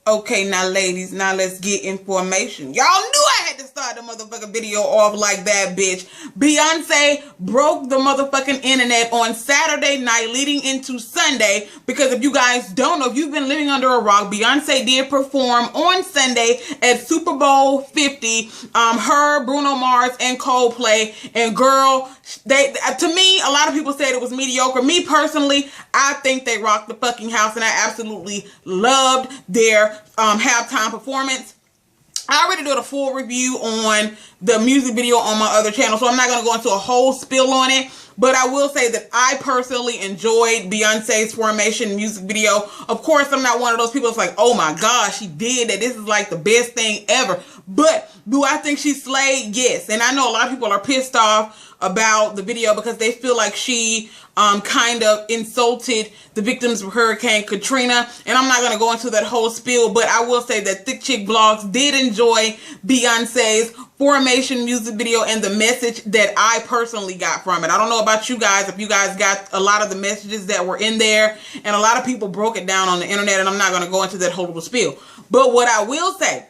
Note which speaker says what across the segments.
Speaker 1: Okay, now ladies, now let's get information. Y'all knew I had to start the motherfucking video off like that, bitch. Beyonce broke the motherfucking internet on Saturday night leading into Sunday, because if you guys don't know, if you've been living under a rock, Beyonce did perform on Sunday at Super Bowl 50. Her, Bruno Mars, and Coldplay. And girl, to me, a lot of people said it was mediocre. Me personally, I think they rocked the fucking house, and I absolutely loved their halftime performance. I already did a full review on the music video on my other channel, so I'm not going to go into a whole spill on it. But I will say that I personally enjoyed Beyonce's Formation music video. Of course, I'm not one of those people that's like, oh my gosh, she did that. This is like the best thing ever. But do I think she slayed? Yes. And I know a lot of people are pissed off about the video because they feel like she kind of insulted the victims of Hurricane Katrina. And I'm not going to go into that whole spiel, but I will say that ThickChickVlogs did enjoy Beyonce's Formation music video and the message that I personally got from it. I don't know about you guys, if you guys got a lot of the messages that were in there, and a lot of people broke it down on the internet, and I'm not going to go into that whole little spiel. But what I will say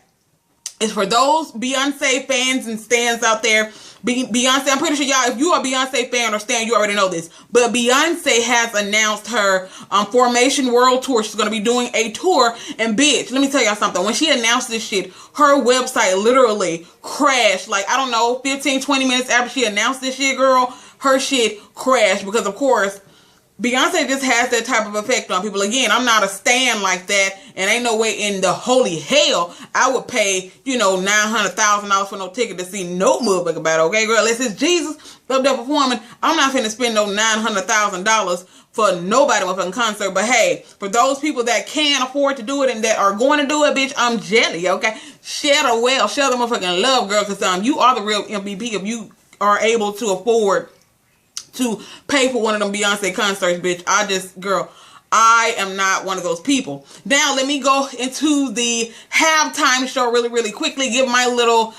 Speaker 1: is, for those Beyonce fans and stans out there, Beyonce, I'm pretty sure y'all, if you are a Beyonce fan or stan, you already know this, but Beyonce has announced her Formation World Tour. She's going to be doing a tour, and bitch, let me tell y'all something. When she announced this shit, her website literally crashed, like, I don't know, 15, 20 minutes after she announced this shit, girl, her shit crashed, because of course, Beyonce just has that type of effect on people. Again, I'm not a stan like that, and ain't no way in the holy hell I would pay, you know, $900,000 for no ticket to see no motherfucker about it, okay, girl? Unless it's Jesus up there performing, I'm not finna spend no $900,000 for nobody motherfucking concert. But hey, for those people that can afford to do it and that are going to do it, bitch, I'm jelly, okay? Share the well, share the motherfucking love, girl, because you are the real MVP if you are able to afford to pay for one of them Beyonce concerts, bitch. Girl, I am not one of those people. Now, let me go into the halftime show really quickly. Give my little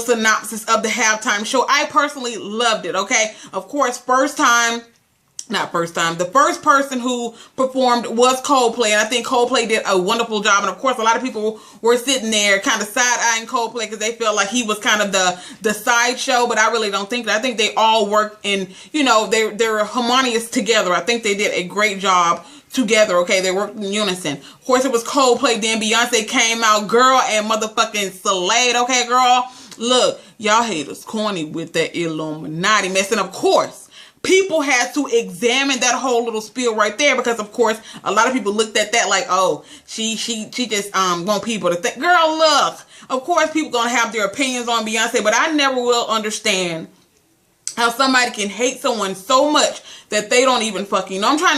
Speaker 1: synopsis of the halftime show. I personally loved it, okay? Of course, the first person who performed was Coldplay, and I think Coldplay did a wonderful job. And of course, a lot of people were sitting there kind of side-eyeing Coldplay because they felt like he was kind of the sideshow, but I really don't think that. I think they all worked in, you know, they're harmonious together. I think they did a great job together, okay? They worked in unison. Of course, it was Coldplay, then Beyonce came out, girl, and motherfucking slayed, okay, girl? Look, y'all haters corny with that Illuminati mess, and of course, people had to examine that whole little spiel right there, because of course a lot of people looked at that like, oh, she just want people to think. Girl, look, of course people gonna have their opinions on Beyonce, but I never will understand how somebody can hate someone so much that they don't even fucking know. I'm trying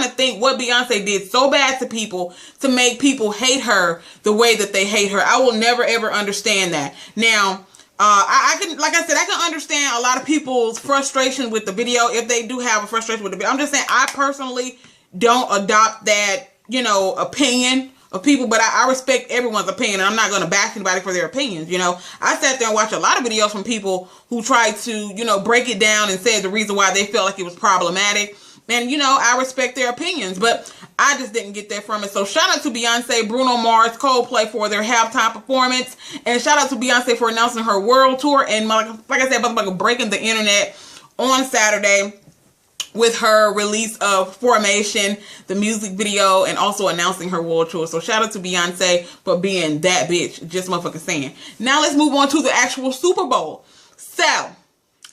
Speaker 1: to think what Beyonce did so bad to people to make people hate her the way that they hate her. I will never ever understand that. Now, I can, like I said, I can understand a lot of people's frustration with the video if they do have a frustration with the video. I'm just saying, I personally don't adopt that, you know, opinion of people, but I respect everyone's opinion, and I'm not going to bash anybody for their opinions, you know. I sat there and watched a lot of videos from people who tried to, you know, break it down and said the reason why they felt like it was problematic. And, you know, I respect their opinions, but I just didn't get that from it. So shout out to Beyonce, Bruno Mars, Coldplay for their halftime performance. And shout out to Beyonce for announcing her world tour. And like I said, motherfucker breaking the internet on Saturday with her release of Formation, the music video, and also announcing her world tour. So shout out to Beyonce for being that bitch. Just motherfucking saying. Now let's move on to the actual Super Bowl. So,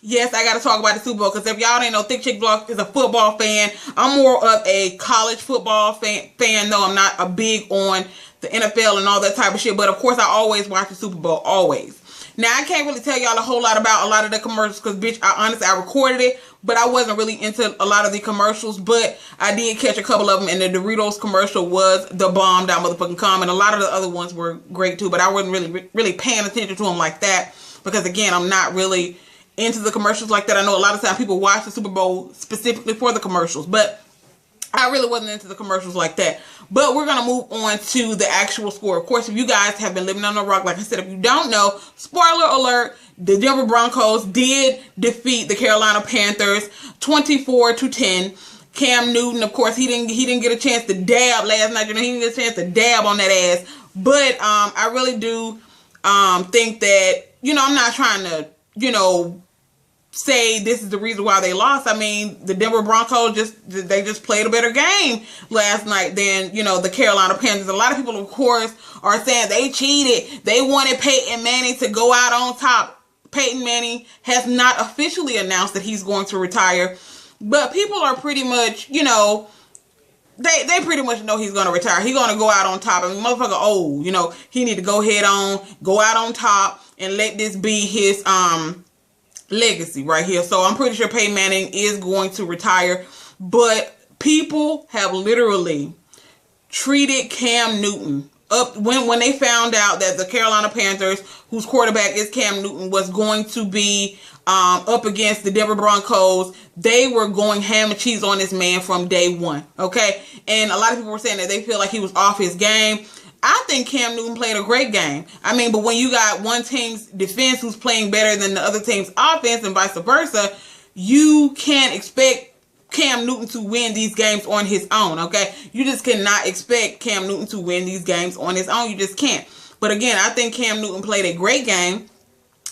Speaker 1: yes, I got to talk about the Super Bowl, because if y'all didn't know, ThickChickVlogs is a football fan. I'm more of a college football fan though. I'm not a big on the NFL and all that type of shit. But of course, I always watch the Super Bowl, always. Now, I can't really tell y'all a whole lot about a lot of the commercials because, bitch, honestly, I recorded it, but I wasn't really into a lot of the commercials, but I did catch a couple of them, and the Doritos commercial was the bomb down motherfucking com, and a lot of the other ones were great too, but I wasn't really paying attention to them like that because, again, I'm not really into the commercials like that. I know a lot of times people watch the Super Bowl specifically for the commercials, but I really wasn't into the commercials like that. But we're going to move on to the actual score. Of course, if you guys have been living on a rock, like I said, if you don't know, spoiler alert, the Denver Broncos did defeat the Carolina Panthers 24-10. Cam Newton, of course, he didn't get a chance to dab last night. You know, he didn't get a chance to dab on that ass. But I really do think that, you know, I'm not trying to, you know, say this is the reason why they lost. I mean, the Denver Broncos just played a better game last night than, you know, the Carolina Panthers. A lot of people, of course, are saying they cheated. They wanted Peyton Manning to go out on top. Peyton Manning has not officially announced that he's going to retire, but people are pretty much, you know, they pretty much know he's going to retire. He's going to go out on top. I mean, motherfucker old, you know, he need to go out on top and let this be his legacy right here. So I'm pretty sure Peyton Manning is going to retire, but people have literally treated Cam Newton up when they found out that the Carolina Panthers, whose quarterback is Cam Newton, was going to be up against the Denver Broncos. They were going ham and cheese on this man from day one, okay? And a lot of people were saying that they feel like he was off his game. I think Cam Newton played a great game. I mean, but when you got one team's defense who's playing better than the other team's offense and vice versa, you can't expect Cam Newton to win these games on his own, okay? You just cannot expect Cam Newton to win these games on his own. You just can't. But again, I think Cam Newton played a great game,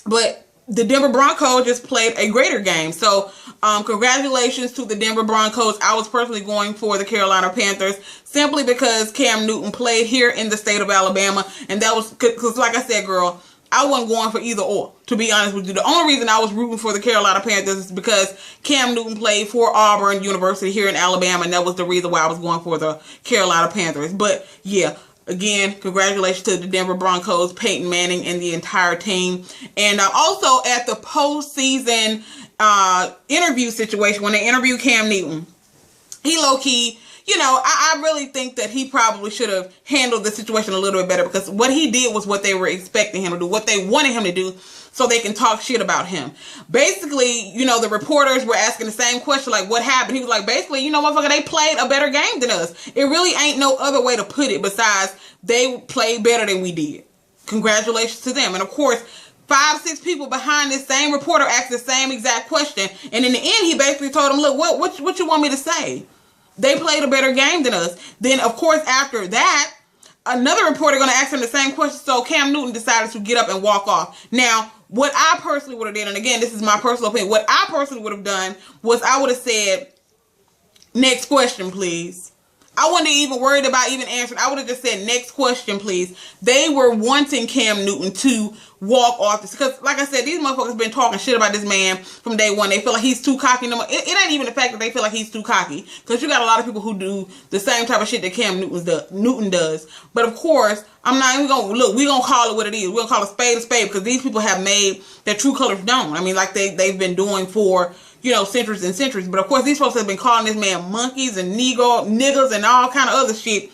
Speaker 1: but the Denver Broncos just played a greater game. So, congratulations to the Denver Broncos. I was personally going for the Carolina Panthers simply because Cam Newton played here in the state of Alabama. And that was because, like I said, girl, I wasn't going for either or, to be honest with you. The only reason I was rooting for the Carolina Panthers is because Cam Newton played for Auburn University here in Alabama, and that was the reason why I was going for the Carolina Panthers. But, yeah, again, congratulations to the Denver Broncos, Peyton Manning, and the entire team. And also at the postseason interview situation, when they interviewed Cam Newton, he low-key, you know, I really think that he probably should have handled the situation a little bit better, because what he did was what they were expecting him to do, what they wanted him to do, so they can talk shit about him. Basically, you know, the reporters were asking the same question, like, what happened? He was like, basically, you know, motherfucker, they played a better game than us. It really ain't no other way to put it besides they played better than we did. Congratulations to them. And of course, 5-6 people behind this same reporter asked the same exact question. And in the end, he basically told them, look, what you want me to say? They played a better game than us. Then, of course, after that, another reporter going to ask him the same question. So Cam Newton decided to get up and walk off. Now, what I personally would have done, and again, this is my personal opinion, what I personally would have done was I would have said, next question, please. I wasn't even worried about even answering. I would have just said, next question, please. They were wanting Cam Newton to walk off this. Because, like I said, these motherfuckers been talking shit about this man from day one. They feel like he's too cocky. It ain't even the fact that they feel like he's too cocky. Because you got a lot of people who do the same type of shit that Cam Newton does. But, of course, I'm not even going to, look, we're going to call it what it is. We're going to call a spade, because these people have made their true colors known. I mean, like they've been doing for, you know, centuries and centuries. But, of course, these folks have been calling this man monkeys and niggas and all kind of other shit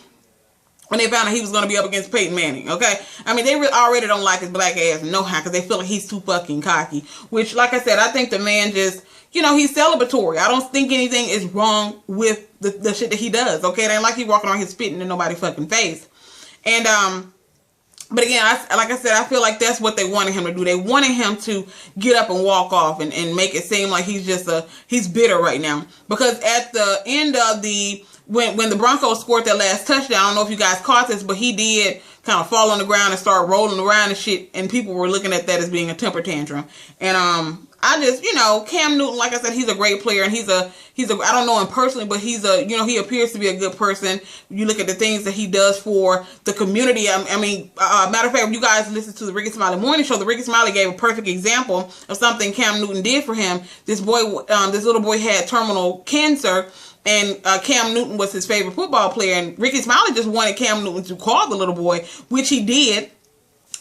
Speaker 1: when they found out he was going to be up against Peyton Manning, okay? I mean, they already don't like his black ass no how, because they feel like he's too fucking cocky. Which, like I said, I think the man just, you know, he's celebratory. I don't think anything is wrong with the shit that he does, okay? It ain't like he walking around here spitting in nobody's fucking face. And, but again, like I said, I feel like that's what they wanted him to do. They wanted him to get up and walk off and make it seem like he's just he's bitter right now. Because at the end of when the Broncos scored that last touchdown, I don't know if you guys caught this, but he did kind of fall on the ground and start rolling around and shit, and people were looking at that as being a temper tantrum. And I just, you know, Cam Newton, like I said, he's a great player, and he's a I don't know him personally, but he's you know, he appears to be a good person. You look at the things that he does for the community. I mean, matter of fact, if you guys listen to the Ricky Smiley Morning Show, the Ricky Smiley gave a perfect example of something Cam Newton did for him. This little boy had terminal cancer, and Cam Newton was his favorite football player, and Ricky Smiley just wanted Cam Newton to call the little boy, which he did.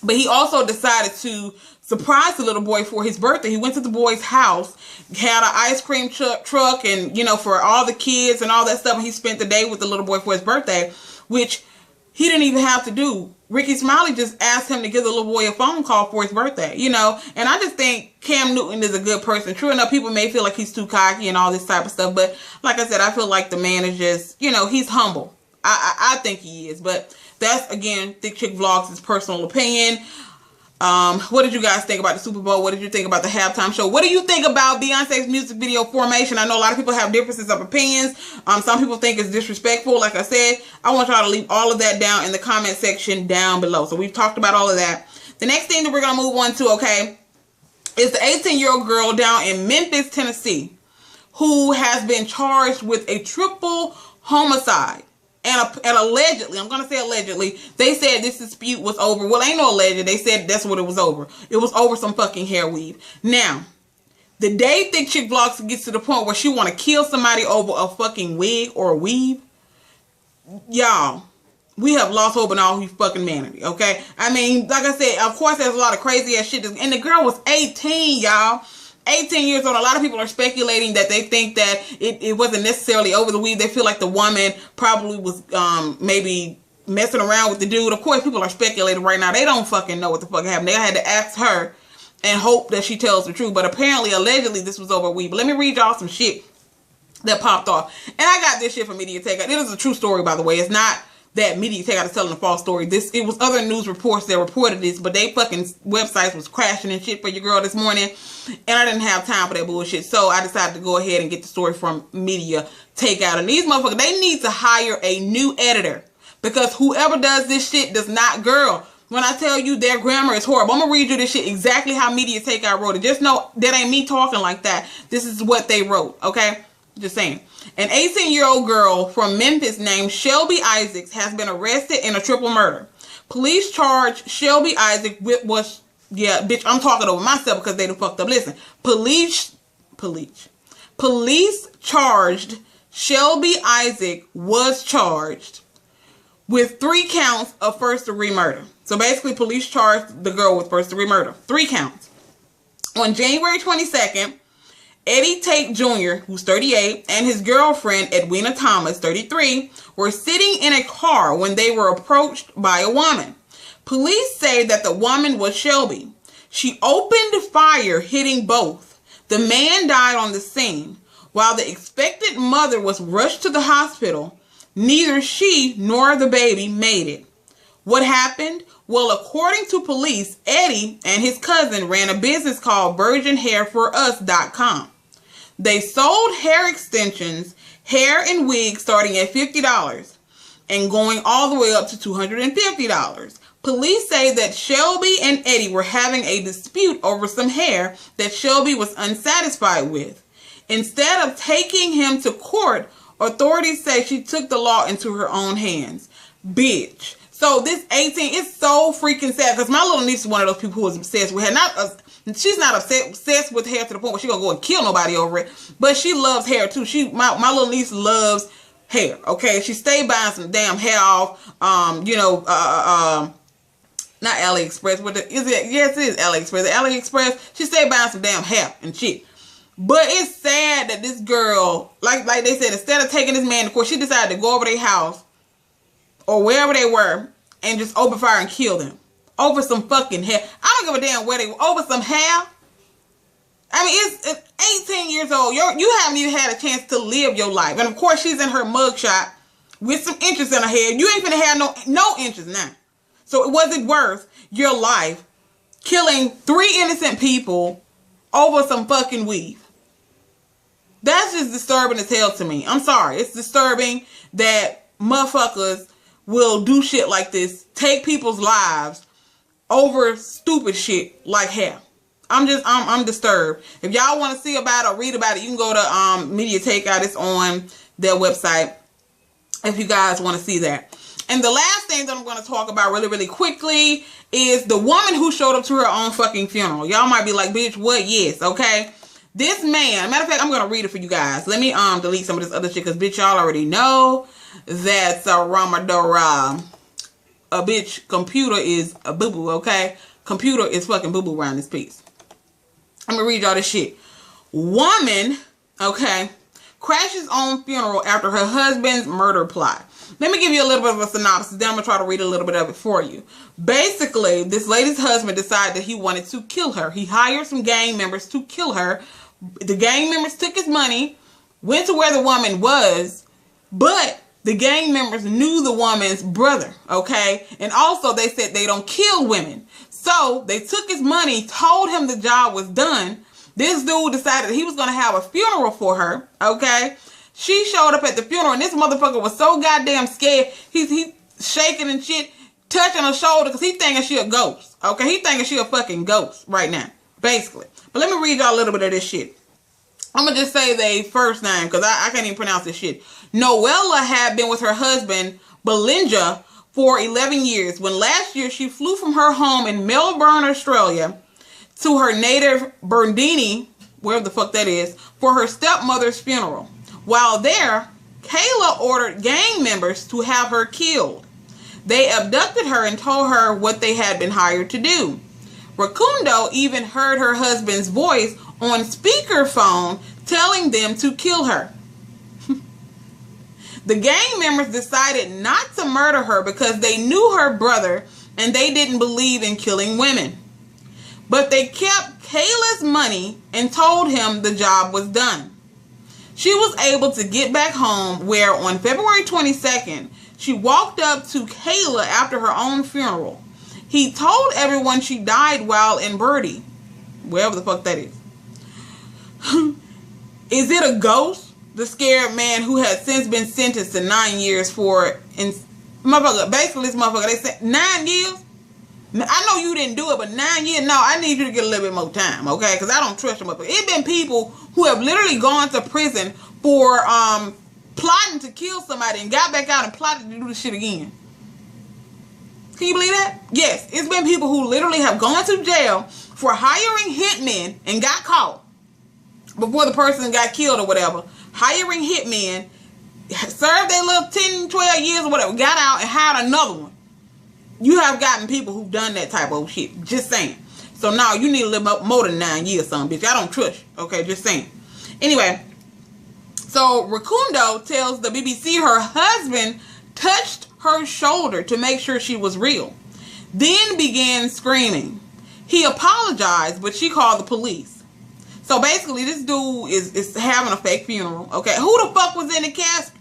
Speaker 1: But he also decided to surprise the little boy for his birthday. He went to the boy's house, had an ice cream truck, and, you know, for all the kids and all that stuff. And he spent the day with the little boy for his birthday, which he didn't even have to do. Ricky Smiley just asked him to give the little boy a phone call for his birthday, you know. And I just think Cam Newton is a good person. True enough, people may feel like he's too cocky and all this type of stuff. But like I said, I feel like the man is just, you know, he's humble. I think he is. But that's, again, ThickChickVlogs' personal opinion. What did you guys think about the Super Bowl? What did you think about the halftime show? What do you think about Beyonce's music video Formation? I know a lot of people have differences of opinions. Some people think it's disrespectful. Like I said, I want y'all to leave all of that down in the comment section down below. So we've talked about all of that. The next thing that we're going to move on to, okay, is the 18-year-old girl down in Memphis, Tennessee, who has been charged with a triple homicide. And allegedly, I'm going to say allegedly, they said this dispute was over. Well, ain't no alleged. They said that's what it was over. It was over some fucking hair weave. Now, the day ThickChickVlogs gets to the point where she want to kill somebody over a fucking wig or a weave, y'all, we have lost hope in all fucking humanity, okay? I mean, like I said, of course there's a lot of crazy ass shit. And the girl was 18, y'all. 18 years old. A lot of people are speculating that they think that it wasn't necessarily over the weave. They feel like the woman probably was maybe messing around with the dude. Of course, people are speculating right now. They don't fucking know what the fuck happened. They had to ask her and hope that she tells the truth. But apparently, allegedly, this was over a weave. But let me read y'all some shit that popped off. And I got this shit from Media Takeout. It is a true story, by the way. It's not that Media Takeout is telling a false story. It was other news reports that reported this, but they fucking websites was crashing and shit for your girl this morning, and I didn't have time for that bullshit, so I decided to go ahead and get the story from Media Takeout. And these motherfuckers, they need to hire a new editor, because whoever does this shit does not, girl, when I tell you their grammar is horrible. I'm gonna read you this shit exactly how Media Takeout wrote it. Just know that ain't me talking like that. This is what they wrote, okay? Just saying. An 18-year-old girl from Memphis named Shelby Isaacs has been arrested in a triple murder. Police charged Shelby Isaacs with yeah, bitch, I'm talking over myself because they done fucked up. Listen, police charged Shelby Isaac was charged with 3 counts of first-degree murder. So basically, police charged the girl with first-degree murder. 3 counts. On January 22nd, Eddie Tate Jr., who's 38, and his girlfriend, Edwina Thomas, 33, were sitting in a car when they were approached by a woman. Police say that the woman was Shelby. She opened fire, hitting both. The man died on the scene. While the expected mother was rushed to the hospital, neither she nor the baby made it. What happened? Well, according to police, Eddie and his cousin ran a business called VirginHairForUs.com. They sold hair extensions, hair and wigs starting at $50 and going all the way up to $250. Police say that Shelby and Eddie were having a dispute over some hair that Shelby was unsatisfied with. Instead of taking him to court, authorities say she took the law into her own hands. Bitch. So this 18, it's so freaking sad, because my little niece is one of those people who is obsessed with hair. She's not obsessed with hair to the point where she's gonna go and kill nobody over it, but she loves hair too. My little niece loves hair. Okay, she stayed buying some damn hair off. Not AliExpress. Is it? Yes, it is AliExpress. AliExpress. She stayed buying some damn hair and shit. But it's sad that this girl, like they said, instead of taking this man to court, she decided to go over their house or wherever they were and just open fire and kill them over some fucking hair. I don't give a damn where they were, over some hair. I mean, it's 18 years old. You haven't even had a chance to live your life. And of course, she's in her mugshot with some inches in her hair. You ain't finna have no inches now. So it wasn't worth your life killing 3 innocent people over some fucking weave. That's just disturbing as hell to me. I'm sorry. It's disturbing that motherfuckers will do shit like this, take people's lives over stupid shit like hair. I'm disturbed. If y'all want to see about it or read about it, you can go to Media Takeout. It's on their website if you guys want to see that. And the last thing that I'm going to talk about really, really quickly is the woman who showed up to her own fucking funeral. Y'all might be like, bitch, what? Yes, okay. This man, matter of fact, I'm going to read it for you guys. Let me delete some of this other shit, because bitch, y'all already know that's a Ramadora. A bitch computer is a boo-boo, okay? Computer is fucking boo-boo around this piece. I'm going to read y'all this shit. Woman, okay, crashes on funeral after her husband's murder plot. Let me give you a little bit of a synopsis. Then I'm going to try to read a little bit of it for you. Basically, this lady's husband decided that he wanted to kill her. He hired some gang members to kill her. The gang members took his money, went to where the woman was, but The gang members knew the woman's brother, okay? And also they said they don't kill women. So they took his money, told him the job was done. This dude decided he was going to have a funeral for her, okay? She showed up at the funeral, and this motherfucker was so goddamn scared. He's shaking and shit, touching her shoulder because he thinking she a ghost, okay? He thinking she a fucking ghost right now, basically. But let me read y'all a little bit of this shit. I'm going to just say their first name because I can't even pronounce this shit. Noella had been with her husband, Belinda, for 11 years. When last year she flew from her home in Melbourne, Australia, to her native Bernini, wherever the fuck that is, for her stepmother's funeral. While there, Kayla ordered gang members to have her killed. They abducted her and told her what they had been hired to do. Rakundo even heard her husband's voice on speakerphone telling them to kill her. The gang members decided not to murder her because they knew her brother and they didn't believe in killing women. But they kept Kayla's money and told him the job was done. She was able to get back home where on February 22nd, she walked up to Kayla after her own funeral. He told everyone she died while in Birdie, wherever the fuck that is. Is it a ghost? The scared man who has since been sentenced to 9 years for, motherfucker, basically this motherfucker, they said 9 years? I know you didn't do it, but 9 years, no, I need you to get a little bit more time, okay? Because I don't trust them. It's been people who have literally gone to prison for plotting to kill somebody and got back out and plotted to do the shit again. Can you believe that? Yes, it's been people who literally have gone to jail for hiring hitmen and got caught before the person got killed or whatever. Hiring hitmen, served their little 10, 12 years or whatever, got out and hired another one. You have gotten people who've done that type of shit. Just saying. So now you need a little more than 9 years, son, bitch. I don't trust you. Okay, just saying. Anyway, so Rakundo tells the BBC her husband touched her shoulder to make sure she was real. Then began screaming. He apologized, but she called the police. So basically, this dude is having a fake funeral. Okay, who the fuck was in the casket?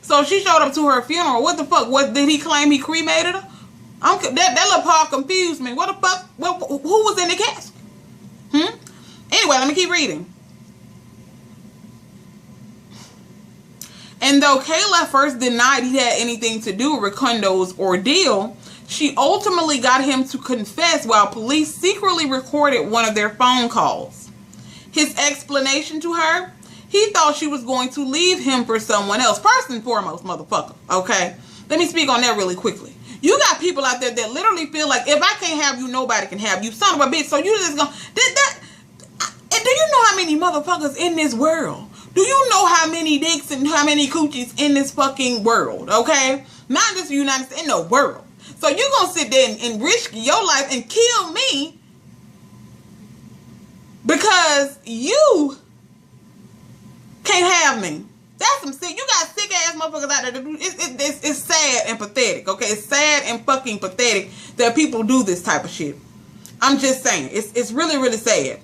Speaker 1: So she showed up to her funeral. What the fuck? What did he claim he cremated her? That little part confused me. What the fuck? Who was in the casket? Anyway, let me keep reading. And though Kayla first denied he had anything to do with Rakundo's ordeal, she ultimately got him to confess while police secretly recorded one of their phone calls. His explanation to her, he thought she was going to leave him for someone else. First and foremost, motherfucker, okay? Let me speak on that really quickly. You got people out there that literally feel like, if I can't have you, nobody can have you. Son of a bitch, so you just gonna... And do you know how many motherfuckers in this world? Do you know how many dicks and how many coochies in this fucking world, okay? Not just the United States, in the world. So you gonna sit there and risk your life and kill me because you can't have me. That's some sick. You got sick ass motherfuckers out there. It's sad and pathetic. Okay, it's sad and fucking pathetic that people do this type of shit. I'm just saying, it's really really sad.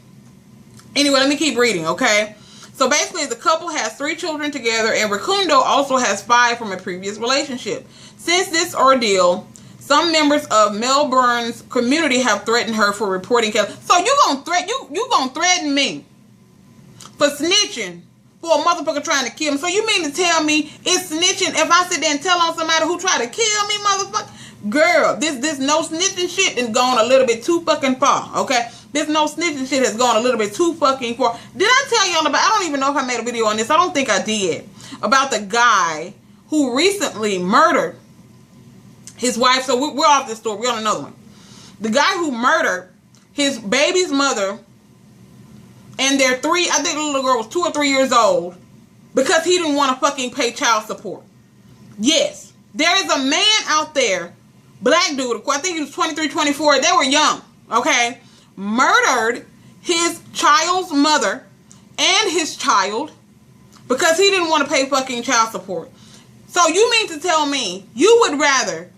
Speaker 1: Anyway, let me keep reading. Okay, so basically the couple has 3 children together, and Rakundo also has 5 from a previous relationship. Since this ordeal, some members of Melbourne's community have threatened her for reporting. So you gonna threaten me for snitching for a motherfucker trying to kill me? So you mean to tell me it's snitching if I sit there and tell on somebody who tried to kill me, motherfucker? Girl, this no snitching shit has gone a little bit too fucking far. Okay, this no snitching shit has gone a little bit too fucking far. Did I tell y'all about? I don't even know if I made a video on this. I don't think I did, about the guy who recently murdered his wife. So we're off this story. We're on another one. The guy who murdered his baby's mother and their 3, I think the little girl was 2 or 3 years old, because he didn't want to fucking pay child support. Yes, there is a man out there, black dude, I think he was 23, 24, they were young, okay, murdered his child's mother and his child because he didn't want to pay fucking child support. So you mean to tell me you would rather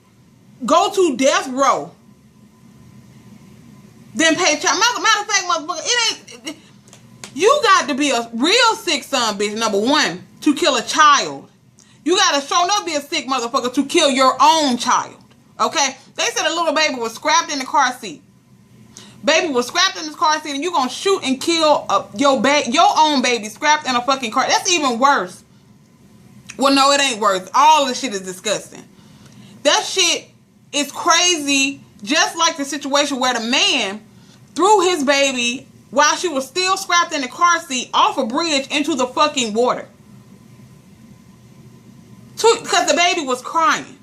Speaker 1: go to death row than pay child? Matter of fact, motherfucker, it ain't... You got to be a real sick son, bitch, number one, to kill a child. You gotta show enough be a sick motherfucker to kill your own child. Okay? They said a little baby was scrapped in the car seat. Baby was scrapped in this car seat, and you gonna shoot and kill your own baby scrapped in a fucking car. That's even worse. Well, no, it ain't worse. All this shit is disgusting. That shit is crazy. Just like the situation where the man threw his baby while she was still scrapped in the car seat off a bridge into the fucking water. Because the baby was crying.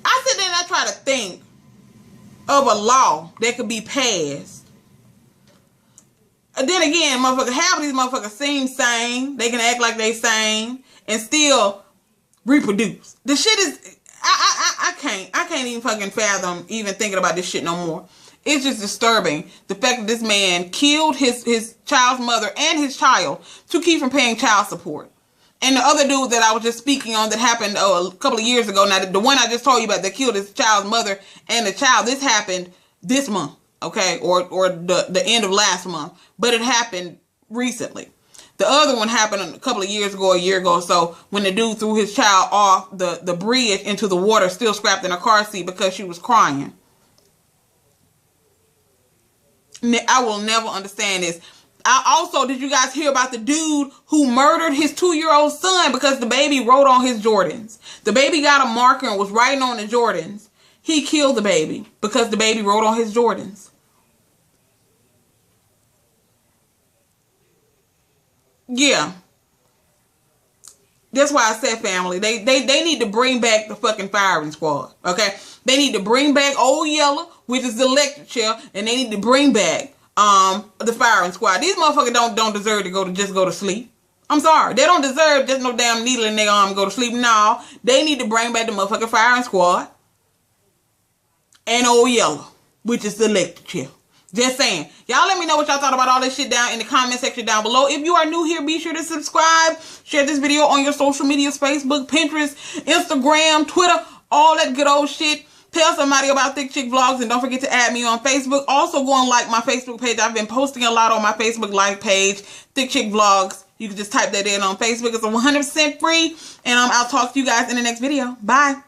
Speaker 1: I sit there and I try to think of a law that could be passed. And then again, motherfuckers, half of these motherfuckers seem sane. They can act like they sane and still reproduce. The shit is, I can't even fucking fathom even thinking about this shit no more. It's just disturbing. The fact that this man killed his child's mother and his child to keep from paying child support. And the other dude that I was just speaking on that happened a couple of years ago. Now, the one I just told you about that killed his child's mother and the child, this happened this month, okay? Or the end of last month. But it happened recently. The other one happened a couple of years ago, a year ago or so, when the dude threw his child off the bridge into the water, still strapped in a car seat because she was crying. I will never understand this. Did you guys hear about the dude who murdered his 2-year-old son because the baby wrote on his Jordans? The baby got a marker and was writing on the Jordans. He killed the baby because the baby wrote on his Jordans. Yeah. That's why I said, family, they need to bring back the fucking firing squad, okay? They need to bring back Old Yeller, which is the electric chair, and they need to bring back the firing squad. These motherfuckers don't deserve to just go to sleep. I'm sorry. They don't deserve just no damn needle in their arm and go to sleep. No, they need to bring back the motherfucking firing squad and Old Yeller, which is the electric chair. Just saying. Y'all let me know what y'all thought about all this shit down in the comment section down below. If you are new here, be sure to subscribe. Share this video on your social medias, Facebook, Pinterest, Instagram, Twitter, all that good old shit. Tell somebody about ThickChickVlogs, and don't forget to add me on Facebook. Also go and like my Facebook page. I've been posting a lot on my Facebook Live page, ThickChickVlogs. You can just type that in on Facebook. It's 100% free. And I'll talk to you guys in the next video. Bye.